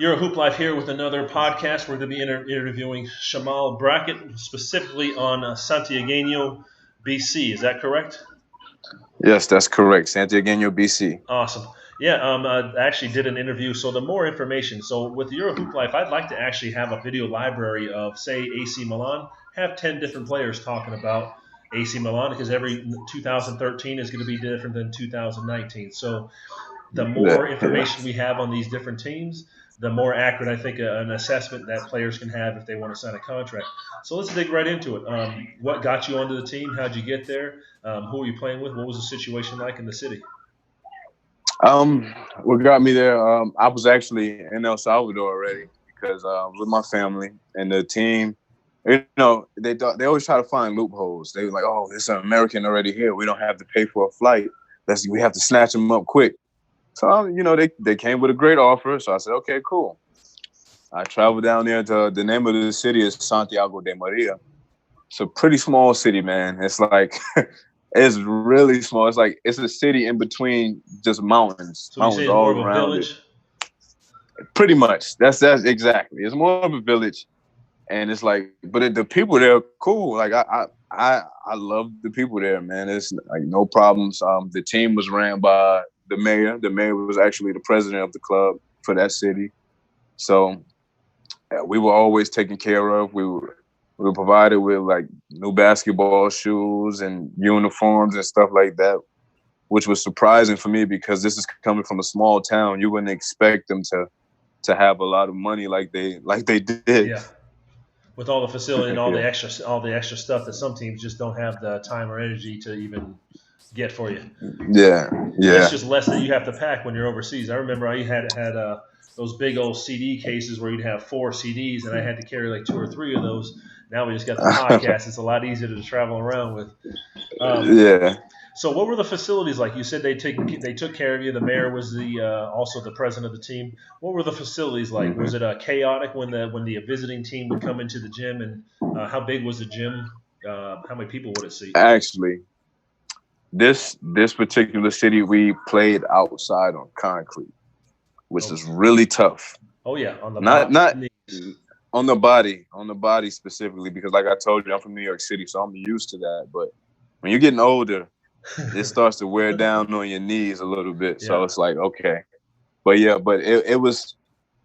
EuroHooplife here with another podcast. We're going to be interviewing Shahmel Brackett, specifically on Santiagueno, BC. Is that correct? Yes, that's correct. Santiagueno, BC. Awesome. Yeah, I actually did an interview. So the more information. So with EuroHooplife, I'd like to actually have a video library of, say, AC Milan. Have 10 different players talking about AC Milan because every 2013 is going to be different than 2019. So the more Yeah, yeah. information we have on these different teams, the more accurate I think an assessment that players can have if they want to sign a contract. So let's dig right into it. What got you onto the team? How'd you get there? Who were you playing with? What was the situation like in the city? Um, what got me there? I was actually in El Salvador already because with my family and the team. They always try to find loopholes. They were like, "Oh, there's an American already here. We don't have to pay for a flight. We have to snatch them up quick." So they came with a great offer. So I said, "Okay, cool." I traveled down there to the name of the city is Santiago de Maria. It's a pretty small city, man. It's like it's really small. It's a city in between just So you say mountains it's more all of a around it. village? Pretty much. That's exactly. It's more of a village, and it's like, but the people there are cool. Like I love the people there, man. It's like no problems. The team was ran by the mayor. The mayor was actually the president of the club for that city. So we were always taken care of. We were provided with like new basketball shoes and uniforms and stuff like that, which was surprising for me because this is coming from a small town. You wouldn't expect them to have a lot of money like they did. Yeah. With all the facility and Yeah, all the extra stuff that some teams just don't have the time or energy to even get for you. yeah, And that's yeah. just less that you have to pack when you're overseas. I remember I had those big old CD cases where you'd have four CDs, and I had to carry like two or three of those. Now we just got the podcast. It's a lot easier to travel around with. Um, Yeah. so, what were the facilities like? You said they took care of you. The mayor was the also the president of the team. What were the facilities like? Was hmm it chaotic when the visiting team would come into the gym? And how big was the gym? How many people would it seat? Actually, this particular city we played outside on concrete, which Oh, is really tough. oh yeah, on the Not knees. on the body specifically because like I told you, I'm from New York City, so I'm used to that. But when you're getting older, it starts to wear down on your knees a little bit. So Yeah. it's like, okay. But yeah, but it was,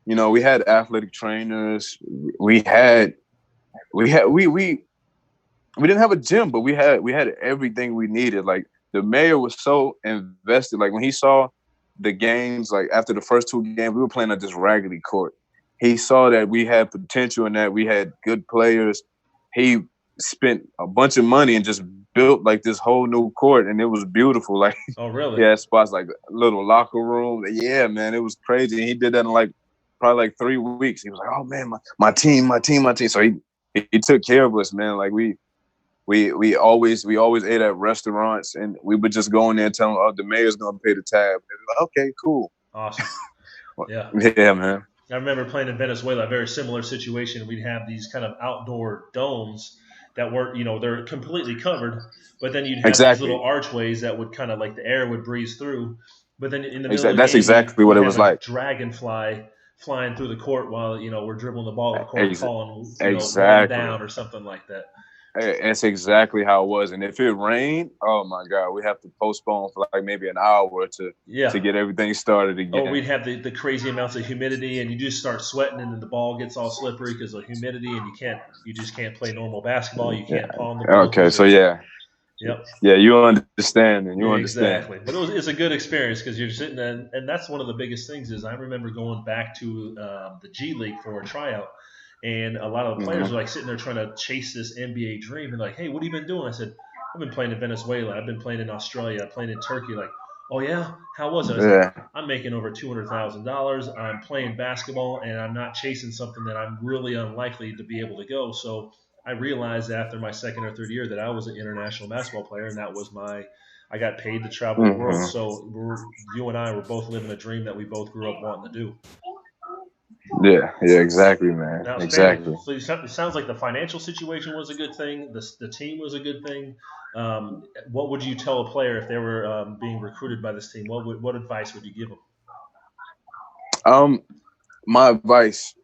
we had athletic trainers. We had we had we didn't have a gym, but we had everything we needed. Like the mayor was so invested. Like when he saw the games, like after the first two games, we were playing at this raggedy court. He saw that we had potential and that we had good players. He spent a bunch of money and just built like this whole new court, and it was beautiful. Like Oh, he really? had spots like a little locker room. Yeah, man, it was crazy. And he did that in like probably like 3 weeks. He was like, "Oh man, my team, my team, my team." So he took care of us, man. Like we always ate at restaurants, and we would just go in there and tell them, "Oh, the mayor's gonna pay the tab." And like, okay, cool. Awesome. Yeah. Yeah, man. I remember playing in Venezuela, a very similar situation. We'd have these kind of outdoor domes that weren't, they're completely covered, but then you'd have these little Exactly. archways that would kind of like the air would breeze through. But then in the middle of the That's game, exactly what you'd it have was a like. dragonfly flying through the court while we're dribbling the ball, of course, Ex- calling one exactly. down or something like that. It's exactly how it was. And if it rained, oh my God, we have to postpone for like maybe an hour to Yeah. get everything started Or again. we'd have the crazy amounts of humidity, and you just start sweating, and then the ball gets all slippery because of humidity, and you just can't play normal basketball. You Yeah. can't palm the ball Okay. because So of yeah, yep. yeah, you understand, and you understand. Exactly, but it's a good experience because you're sitting there, and that's one of the biggest things. Is I remember going back to the G League for a tryout, and a lot of the players hmm were like sitting there trying to chase this NBA dream, and like, hey, what have you been doing? I said, I've been playing in Venezuela, I've been playing in Australia, I've playing in Turkey. Like, oh yeah, how was it? I was like, Yeah. I'm making over $200,000. I'm playing basketball, and I'm not chasing something that I'm really unlikely to be able to go. So I realized after my second or third year that I was an international basketball player, and that was my I got paid to travel the world. hmm So you and I were both living a dream that we both grew up wanting to do. Yeah. Yeah. Exactly, man. Outstanding. Exactly. So it sounds like the financial situation was a good thing. The team was a good thing. What would you tell a player if they were being recruited by this team? What advice would you give them? Um, my advice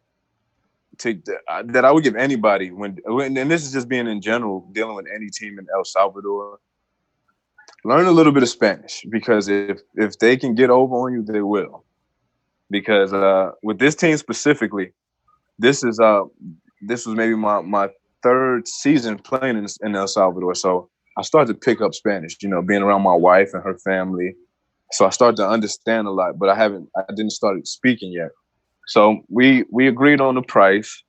that I would give anybody when and this is just being in general dealing with any team in El Salvador, learn a little bit of Spanish, because if they can get over on you, they will. Because with this team specifically, this was maybe my third season playing in El Salvador, so I started to pick up Spanish. Being around my wife and her family, so I started to understand a lot. But I didn't start speaking yet. So we agreed on the price,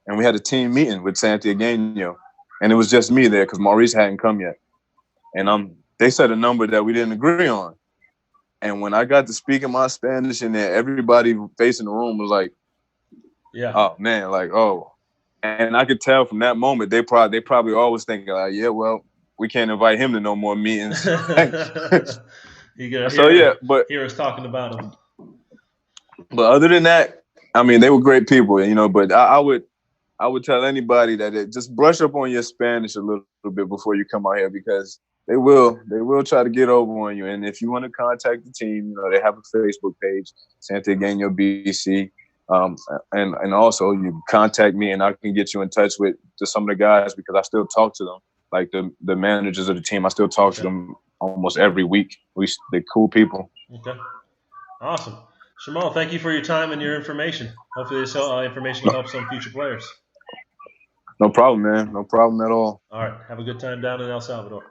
and we had a team meeting with Santiagueno, and it was just me there because Maurice hadn't come yet. And they said a number that we didn't agree on. And when I got to speaking my Spanish in there, everybody facing the room was like, yeah, oh man, like, oh. And I could tell from that moment they probably always thinking like, yeah, well, we can't invite him to no more meetings. You gotta So yeah, but hear us talking about him. But other than that, I mean, they were great people, But I would tell anybody that just brush up on your Spanish a little bit before you come out here, because they will try to get over on you. And if you want to contact the team, they have a Facebook page, Santiagueno BC. And also you contact me and I can get you in touch with some of the guys, because I still talk to them, like the managers of the team. I still talk to them almost every week. They're cool people. Okay, awesome. Shahmel, thank you for your time and your information. Hopefully this information will help some future players. No problem, man. No problem at all. All right, have a good time down in El Salvador.